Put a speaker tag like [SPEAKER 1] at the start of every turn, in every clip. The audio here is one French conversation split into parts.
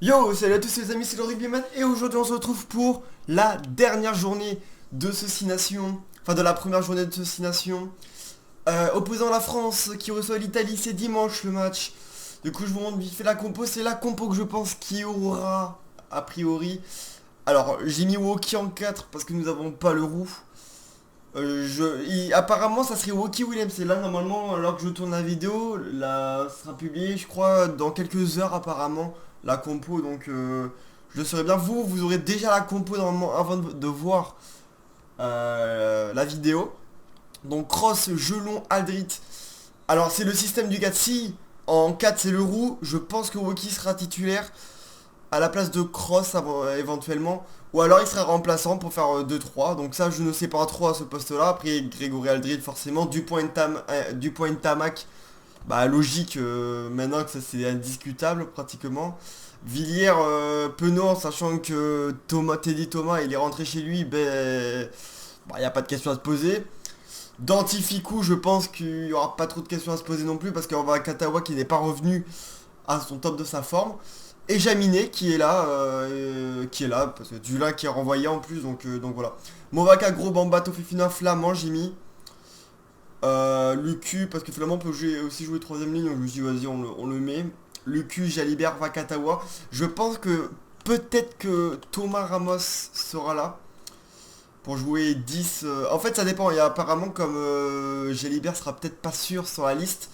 [SPEAKER 1] Yo, salut à tous les amis, c'est le Rugbyman et aujourd'hui on se retrouve pour la dernière journée de ce 6 Nations, enfin de la première journée de ce 6 Nations, opposant la France qui reçoit l'Italie, c'est dimanche le match. Du coup je vous montre vite fait la compo, c'est la compo que je pense qu'il y aura a priori. Alors j'ai mis Woki en 4 parce que nous n'avons pas le roux. Apparemment ça serait Woki Williams, c'est là normalement alors que je tourne la vidéo, là sera publié je crois dans quelques heures apparemment la compo donc je le saurai bien. Vous aurez déjà la compo normalement avant de voir la vidéo. Donc Cross, Gelon, Aldrit. Alors c'est le système du 4 si en 4 c'est le roux, je pense que Woki sera titulaire à la place de Cross éventuellement. Ou alors il serait remplaçant pour faire 2-3. Donc ça je ne sais pas trop à ce poste là. Après Grégory Aldrid forcément. Dupont Tamac. Bah logique maintenant que ça c'est indiscutable pratiquement. Villiers Penaud, sachant que Teddy Thomas il est rentré chez lui, ben il n'y a pas de question à se poser. Dantificou je pense qu'il n'y aura pas trop de questions à se poser non plus parce qu'on va à Katawa qui n'est pas revenu à son top de sa forme. Et Jaminet qui est là, parce que Dulin qui est renvoyé en plus, donc voilà. Movaka, Gros, Bamba, Tofifina, Flamand, j'ai mis. Lucu, parce que Flamand peut aussi jouer troisième ligne, donc je me suis dit vas-y on le met. Lucu, Jalibert, Vakatawa. Je pense que peut-être que Thomas Ramos sera là pour jouer 10. En fait ça dépend, il y a apparemment comme Jalibert sera peut-être pas sûr sur la liste.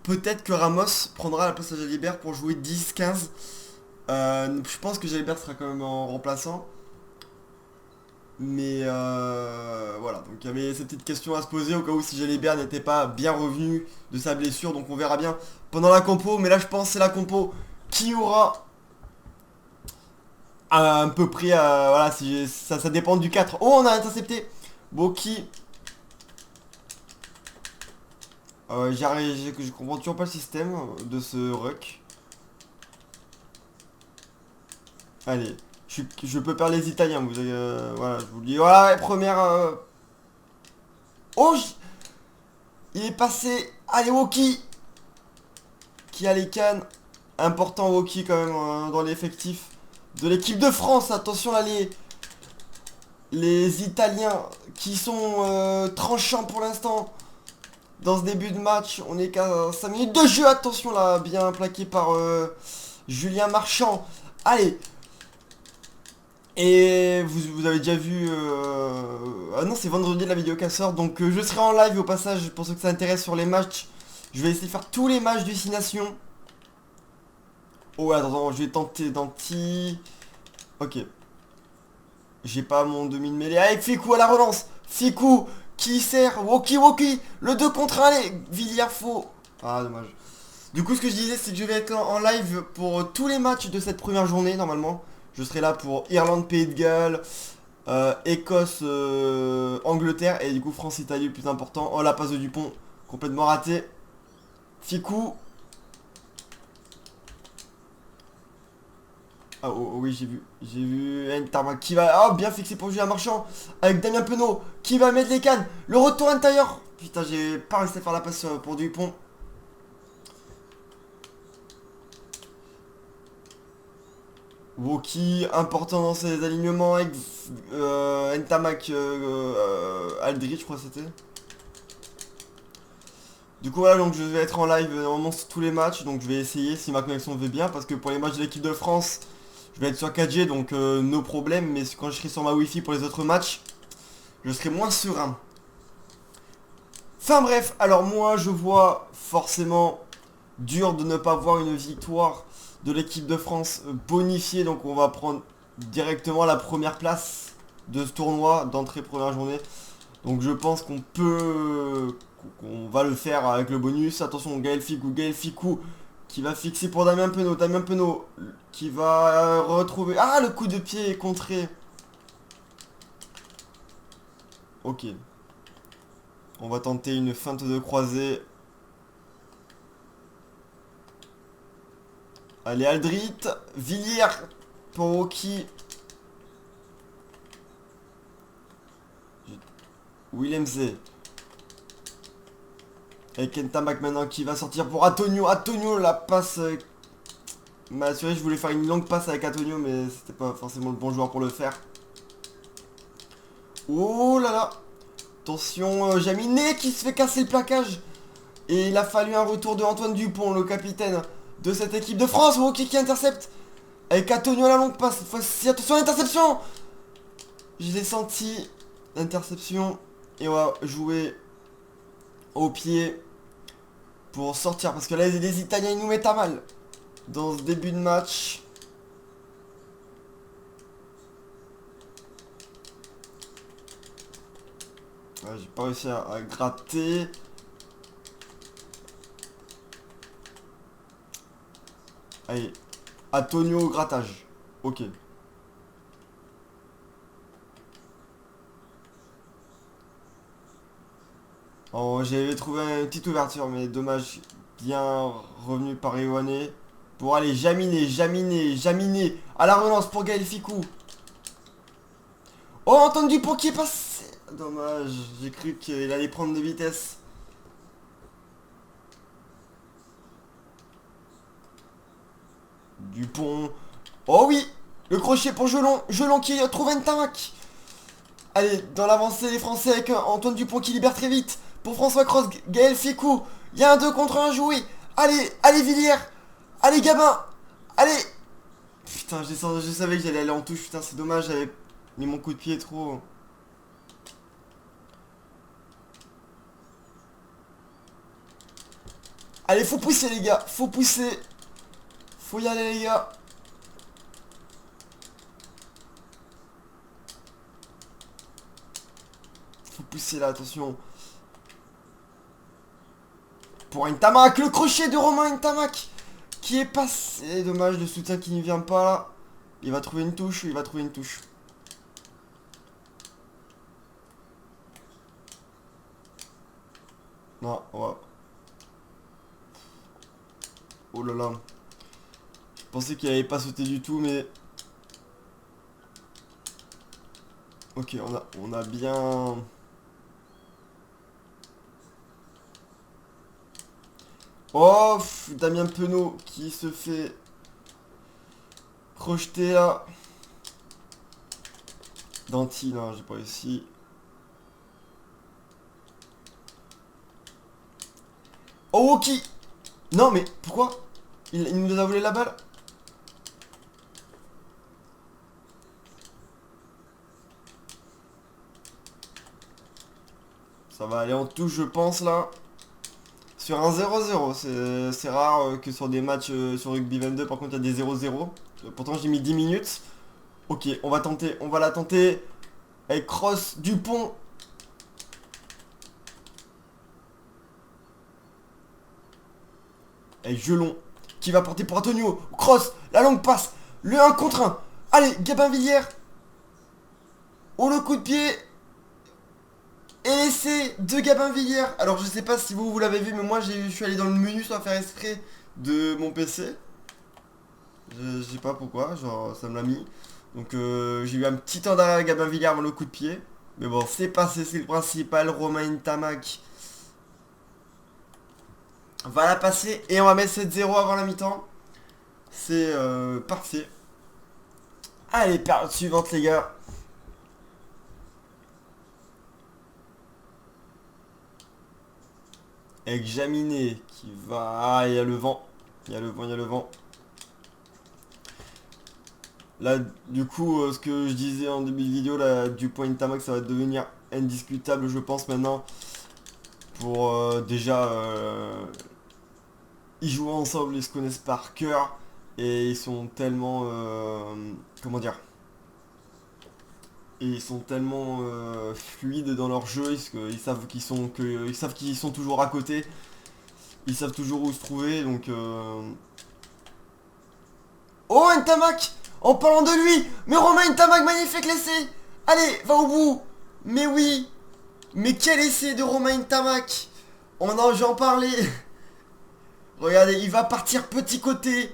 [SPEAKER 1] Peut-être que Ramos prendra la place à Jalibert pour jouer 10-15. Je pense que Jalibert sera quand même en remplaçant. Mais voilà, donc il y avait cette petite question à se poser au cas où si Jalibert n'était pas bien revenu de sa blessure. Donc on verra bien pendant la compo. Mais là je pense que c'est la compo qui aura à un peu près... voilà, si ça dépend du 4. Oh, on a intercepté Boki. Je comprends toujours pas le système de ce ruck. Allez, je peux perdre les Italiens, vous avez, voilà, je vous le dis. Voilà, première... Oh, il est passé. Allez, Woki qui a les cannes. Important Woki quand même dans l'effectif de l'équipe de France. Attention là, les Italiens qui sont tranchants pour l'instant. Dans ce début de match, on est qu'à 5 minutes de jeu. Attention là, bien plaqué par Julien Marchand. Allez. Et vous avez déjà vu... Ah non, c'est vendredi la vidéo qui sort. Donc je serai en live au passage pour ceux que ça intéresse sur les matchs. Je vais essayer de faire tous les matchs du 6 Nations. Oh attends, je vais tenter d'anti... Ok. J'ai pas mon demi de mêlée. Allez, Ficou à la relance. Ficou qui sert. Woki. Le 2 contre 1. Allez, Villiers faux. Ah, dommage. Du coup, ce que je disais, c'est que je vais être en live pour tous les matchs de cette première journée, normalement. Je serai là pour Irlande, Pays de Galles, Écosse, Angleterre. Et du coup, France-Italie, le plus important. Oh, la passe de Dupont, complètement ratée. Ficou. Ah oui, j'ai vu Ntarma qui va... Oh, bien fixé pour Julien Marchand. Avec Damien Penaud qui va mettre les cannes. Le retour intérieur. Putain, j'ai pas resté faire la passe pour Dupont. Woki important dans ses alignements avec Ntamak Aldrich, je crois que c'était. Du coup voilà, donc je vais être en live normalement sur tous les matchs, donc je vais essayer si ma connexion veut bien, parce que pour les matchs de l'équipe de France, je vais être sur 4G, donc no problème, mais quand je serai sur ma Wi-Fi pour les autres matchs, je serai moins serein. Enfin bref, alors moi je vois forcément dur de ne pas voir une victoire de l'équipe de France bonifiée, donc on va prendre directement la première place de ce tournoi d'entrée première journée. Donc je pense qu'on va le faire avec le bonus. Attention, Gaël Ficou qui va fixer pour Damien Penaud qui va retrouver... Ah, le coup de pied est contré. Ok. On va tenter une feinte de croisée. Allez, Aldrit. Villiers pour Woki. Willem Z. Et Kentamak maintenant qui va sortir pour Antonio. Antonio, la passe m'assurer. Je voulais faire une longue passe avec Antonio, mais c'était pas forcément le bon joueur pour le faire. Oh là là. Attention, Jaminet qui se fait casser le plaquage. Et il a fallu un retour de Antoine Dupont, le capitaine de cette équipe de France. Oh, qui intercepte. Avec Antonio à la longue passe. Cette fois-ci, attention à l'interception. Je l'ai senti. L'interception. Et on va jouer au pied pour sortir. Parce que là, les Italiens, ils nous mettent à mal dans ce début de match. Ouais, j'ai pas réussi à gratter. Allez, Antonio au grattage. Ok. Oh, j'avais trouvé une petite ouverture, mais dommage. Bien revenu par Ioane. Pour aller Jaminet. À la relance pour Gaël Ficou. Oh, Antoine Dupont qui est passé. Dommage, j'ai cru qu'il allait prendre de vitesse. Dupont. Oh oui, le crochet pour Gelon. Gelon qui trouve un tamac. Allez, dans l'avancée, les Français avec Antoine Dupont qui libère très vite. Pour François Cross, Gaël Ficou. Il y a un 2 contre 1 joué. Allez Villiers. Allez Gabin. Allez. Putain, je savais que j'allais aller en touche. Putain, c'est dommage, j'avais mis mon coup de pied trop. Allez, faut pousser les gars. Faut pousser. Faut y aller les gars. Faut pousser là, attention. Pour Ntamak, le crochet de Romain Ntamak qui est passé. Dommage, le soutien qui ne vient pas là. Il va trouver une touche, il va trouver une touche. Non, ouais. Oh là là. Je pensais qu'il allait pas sauter du tout, mais... Ok, on a bien... Oh, Damien Penaud qui se fait projeter là. Danti, non, j'ai pas réussi. Oh, qui... Non, mais pourquoi il nous a volé la balle. Ça va aller en touche, je pense, là. Sur un 0-0, c'est rare que sur des matchs sur Rugby 22, par contre, il y a des 0-0. Pourtant, j'ai mis 10 minutes. Ok, on va tenter, on va la tenter. Avec Cross, Dupont. Avec Gelon, qui va porter pour Antonio. Cross, la longue passe. Le 1 contre 1. Allez, Gabin Villiers. Oh, le coup de pied. Et l'essai de Gabin Villiers. Alors je sais pas si vous l'avez vu, mais moi je suis allé dans le menu sans faire exprès de mon PC. Je sais pas pourquoi, genre ça me l'a mis. Donc j'ai eu un petit temps d'arrêt à Gabin Villiers avant le coup de pied. Mais bon, c'est passé, c'est le principal. Romain Ntamak va la passer et on va mettre 7-0 avant la mi-temps. C'est parfait. Allez, période suivante les gars. Avec Jaminet qui va... Ah, il y a le vent. Il y a le vent, il y a le vent. Là, du coup, ce que je disais en début de vidéo, là, Dupont et Ntamak, ça va devenir indiscutable, je pense, maintenant. Pour déjà... ils jouent ensemble, ils se connaissent par cœur. Et ils sont tellement... comment dire? Et ils sont tellement fluides dans leur jeu, ils savent qu'ils sont toujours à côté. Ils savent toujours où se trouver, donc... Oh, Ntamak. En parlant de lui. Mais Romain Ntamak, magnifique l'essai. Allez, va au bout. Mais oui. Mais quel essai de Romain Ntamak. J'en parlais. Regardez, il va partir petit côté.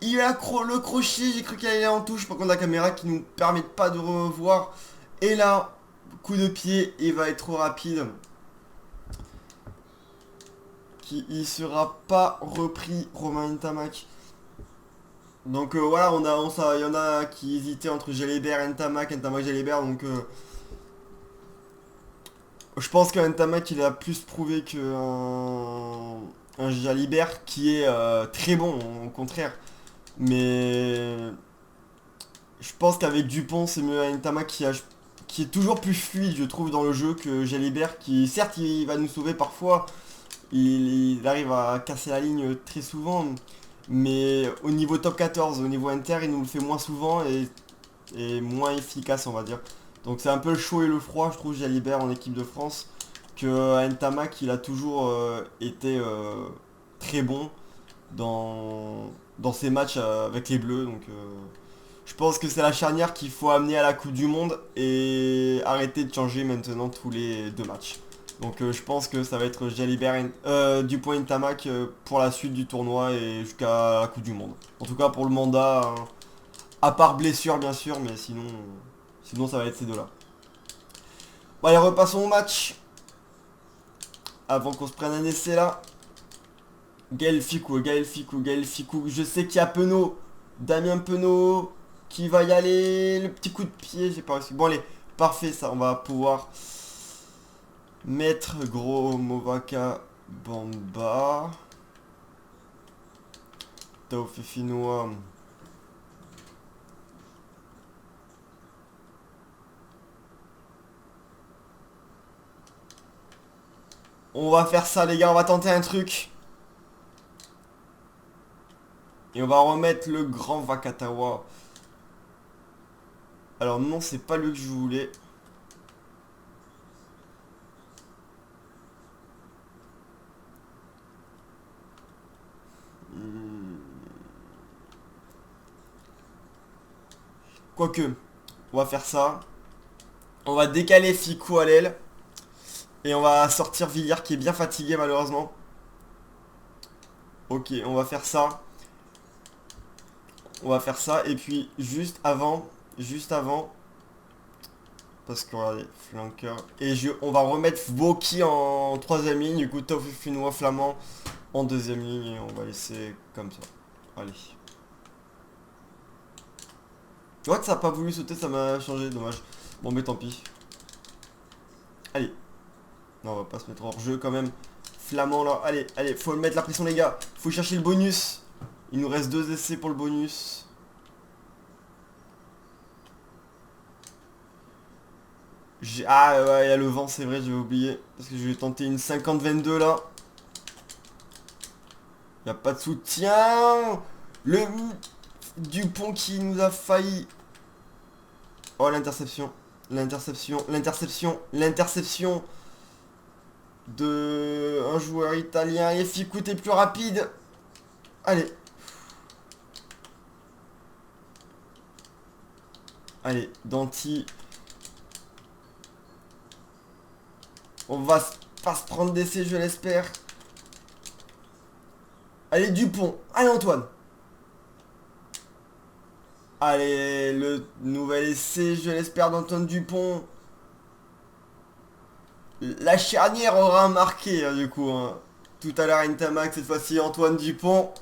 [SPEAKER 1] Il a le crochet, j'ai cru qu'il allait en touche. Par contre, la caméra qui nous permet pas de revoir. Et là, coup de pied, il va être trop rapide. Il sera pas repris, Romain Ntamak. Donc voilà, il y en a qui hésitaient entre Jalibert et Ntamak, Jalibert, donc je pense qu'un Ntamak il a plus prouvé un Jalibert qui est très bon, au contraire. Mais je pense qu'avec Dupont, c'est mieux un Ntamak qui est toujours plus fluide, je trouve, dans le jeu que Jalibert, qui certes il va nous sauver parfois, il arrive à casser la ligne très souvent, mais au niveau top 14, au niveau inter, il nous le fait moins souvent et moins efficace, on va dire. Donc c'est un peu le chaud et le froid, je trouve, Jalibert en équipe de France, que Ntamak, il a toujours été très bon dans ses matchs avec les Bleus. Donc je pense que c'est la charnière qu'il faut amener à la Coupe du Monde et arrêter de changer maintenant tous les 2 matchs. Donc je pense que ça va être Jalibert Dupont Ntamak pour la suite du tournoi et jusqu'à la Coupe du Monde. En tout cas pour le mandat, hein, à part blessure bien sûr, mais sinon ça va être ces deux-là. Bon allez, repassons au match. Avant qu'on se prenne un essai là. Gaël Ficou. Je sais qu'il y a Penaud. Damien Penaud qui va y aller. Le petit coup de pied, j'ai pas réussi. Bon allez, parfait ça. On va pouvoir mettre gros Movaka Bamba. Taofifinois. On va faire ça les gars, on va tenter un truc. Et on va remettre le grand Vakatawa. Alors non, c'est pas lui que je voulais. Hmm. Quoique, on va faire ça. On va décaler Ficou à l'aile. Et on va sortir Villiers qui est bien fatigué malheureusement. Ok, on va faire ça. On va faire ça. Et puis juste avant, parce que regardez, flanqueur. Et on va remettre Voki en troisième ligne. Du coup, Finnois Flamand en deuxième ligne. Et on va laisser comme ça. Allez. Tu vois que ça a pas voulu sauter, ça m'a changé, dommage. Bon, mais tant pis. Allez. Non, on va pas se mettre hors jeu quand même. Flamand là. Allez, allez, faut mettre la pression, les gars. Faut chercher le bonus. Il nous reste 2 essais pour le bonus. Ah ouais, il y a le vent, c'est vrai, j'avais oublié. Parce que je vais tenter une 50-22 là. Il a pas de soutien. Le Dupont qui nous a failli. Oh, l'interception. L'interception de un joueur italien. Et Ficou, t'es plus rapide. Allez. Allez, Danti. On va pas se prendre d'essai, je l'espère. Allez, Dupont. Allez, Antoine. Allez, le nouvel essai, je l'espère, d'Antoine Dupont. La charnière aura marqué, hein, du coup. Hein. Tout à l'heure, Ntamak, cette fois-ci, Antoine Dupont.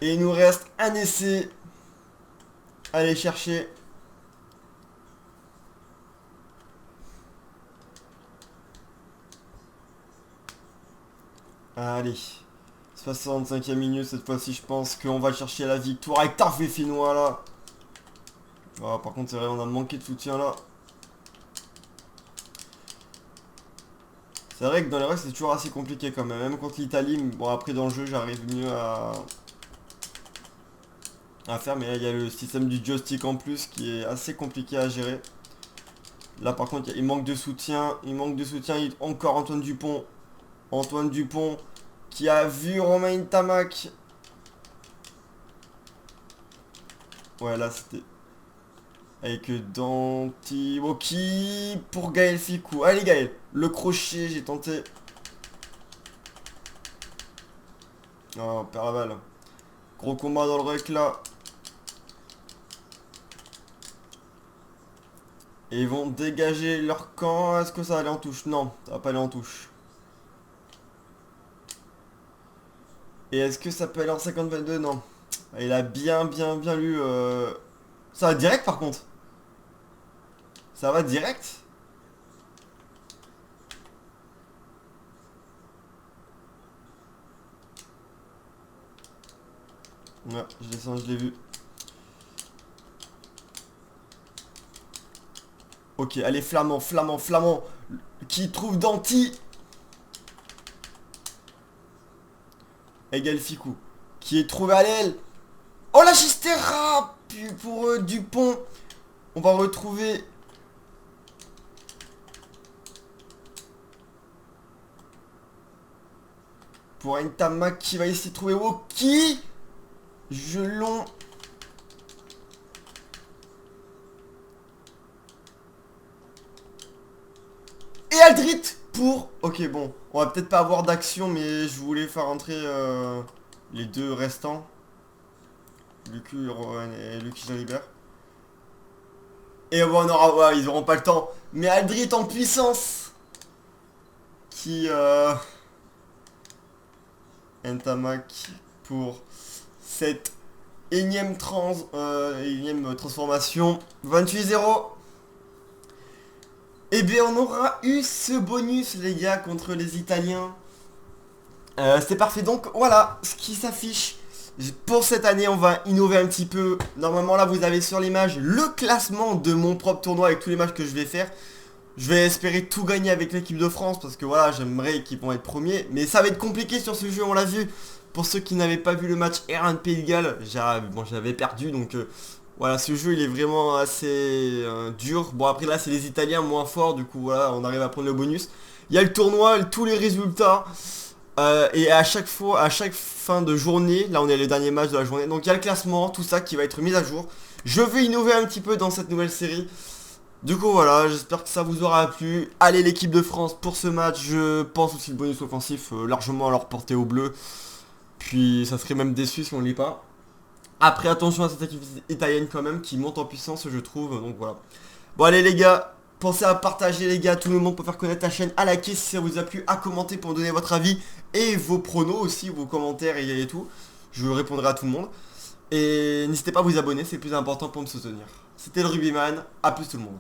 [SPEAKER 1] Et il nous reste un essai. Allez chercher. Allez. 65e minute, cette fois-ci, je pense qu'on va chercher la victoire avec Tarfé Finnois là. Oh, par contre, c'est vrai, on a manqué de soutien là. C'est vrai que dans les règles, c'est toujours assez compliqué quand même. Même contre l'Italie, bon, après dans le jeu, j'arrive mieux à faire. Mais là, il y a le système du joystick en plus qui est assez compliqué à gérer. Là, par contre, il manque de soutien. Encore Antoine Dupont. Antoine Dupont qui a vu Romain Ntamak. Ouais, là, c'était avec Danti pour Gaël Ficou. Allez, Gaël. Le crochet, j'ai tenté. Oh, on perd la balle. Gros combat dans le rec là. Et ils vont dégager leur camp. Est-ce que ça va aller en touche? Non, ça va pas aller en touche. Et est-ce que ça peut aller en 50-22? Non. Il a bien lu. Ça va direct par contre. Ça va direct. Ouais, je descends, je l'ai vu. Ok, allez, Flamand. Qui trouve Danti. Égale Ficou. Qui est trouvé à l'aile. Oh la Chistera pour Dupont. On va retrouver. Pour Entama qui va essayer de trouver Woki. Gelon. Et Aldrit pour... Ok, bon. On va peut-être pas avoir d'action, mais je voulais faire entrer les deux restants. Lucu et Lucky Jalibert. Et bon, on aura... Ouais, ils auront pas le temps. Mais Aldrit en puissance. Qui... Ntamak pour cette énième transformation. 28-0. Et bien on aura eu ce bonus les gars contre les Italiens. C'est parfait, donc voilà ce qui s'affiche. Pour cette année on va innover un petit peu. Normalement là vous avez sur l'image le classement de mon propre tournoi avec tous les matchs que je vais faire. Je vais espérer tout gagner avec l'équipe de France parce que voilà j'aimerais qu'ils vont être premiers. Mais ça va être compliqué sur ce jeu, on l'a vu. Pour ceux qui n'avaient pas vu le match Irlande Pays de Galles, j'avais perdu donc voilà, ce jeu il est vraiment assez dur. Bon après là c'est les Italiens moins forts, du coup voilà on arrive à prendre le bonus. Il y a le tournoi, tous les résultats. Et à chaque fois, à chaque fin de journée, là on est le dernier match de la journée. Donc il y a le classement, tout ça qui va être mis à jour. Je vais innover un petit peu dans cette nouvelle série. Du coup voilà, j'espère que ça vous aura plu. Allez l'équipe de France pour ce match. Je pense aussi le bonus offensif largement à leur portée au bleu. Puis ça serait même déçu si on ne l'est pas. Après attention à cette équipe italienne quand même qui monte en puissance je trouve. Donc voilà. Bon allez les gars, pensez à partager les gars, tout le monde pour faire connaître la chaîne, à liker si ça vous a plu, à commenter pour donner votre avis et vos pronos aussi, vos commentaires et tout. Je répondrai à tout le monde. Et n'hésitez pas à vous abonner, c'est le plus important pour me soutenir. C'était le Rugbyman, à plus tout le monde.